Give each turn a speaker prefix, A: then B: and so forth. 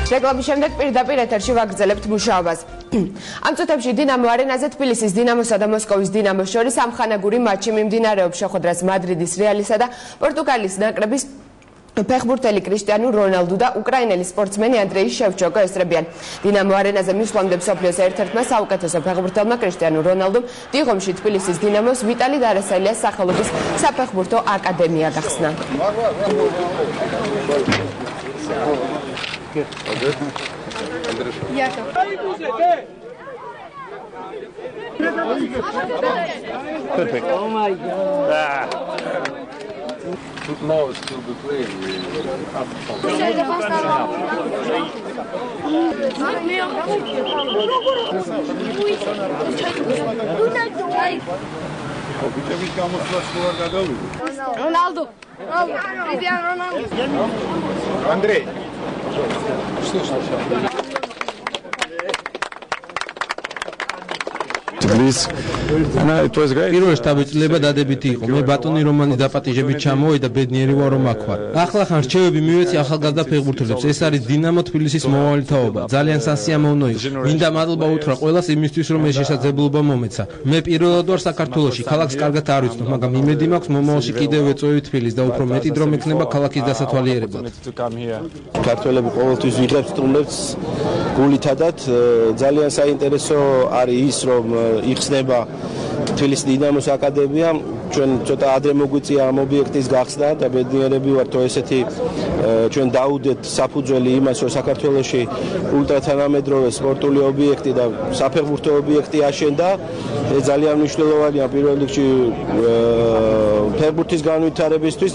A: რეკლამის შემდეგ პირდაპირ ეთერში ვაგრძელებთ მუშაობას. ამ წუთებში დინამო არენაზე თბილისის დინამოსა და მოსკოვის დინამოს შორის ამხანაგური მატჩი მიმდინარეობს. შეხვედრას მადრიდის რეალისა და პორტუგალიის ნაკრების ფეხბურთელი კრისტიანო რონალდუ და უკრაინელი სპორტსმენი ანდრეი შევჩოკო ესწრებიან. დინამო არენაზე მისვლამდე მსოფლიოს ერთ-ერთმა საუკეთესო ფეხბურთელმა კრისტიანო რონალდუმ დიღომში თბილისის დინამოს ვიტალი დარასალიას სახელობის საფეხბურთო აკადემია გახსნა.
B: Perfect. Oh my God. Now it's still the play.
C: Ronaldo. Cristiano Ronaldo.
B: Андрей.
D: პირველ შტაბ-ეტილება დადებითი იყო. მე ბატონი რომანის დაპატიჟებით ჩამოვედა, ბედნიერი ვარ რომ აქ ვარ. ახლა ხან რჩევები მივეცი ახალგაზრდა ფეხბურთელებს. ეს არის დინამო თბილისის მომავალი თაობა. ძალიან სასიამოვნო იყო. მინდა მადლობა უთხრა ყველას იმისთვის, რომ ეს შესაძლებლობა მომეცა. მე პირველად ვარ საქართველოში, ქალაქს კარგად არ ვიცნობ, მაგრამ იმედი მაქვს მომავალში კიდევ ვეწვევი თბილისს და უფრო მეტი დრო მექნება ქალაქის დასათვალიერებლად.
E: ქართველები ყოველთვის ვიღებთ სტუმრებს გულითადად. ძალიან საინტერესო არის ის, რომ იხსნება თბილისის დინამოს აკადემია. ჩვენ ცოტა ადრე მოგვიწია ამ ობიექტის გახსნა და ბედნიერები ვართ, რომ ესეთი ჩვენ დაუდეთ საფუძველი იმას, რომ საქართველოში ულტრათანამედროვე სპორტული ობიექტი და საფეხბურთო ობიექტი აშენდა. ეს ძალიან მნიშვნელოვანია პირველ რიგში ფეხბურთის განვითარებისთვის.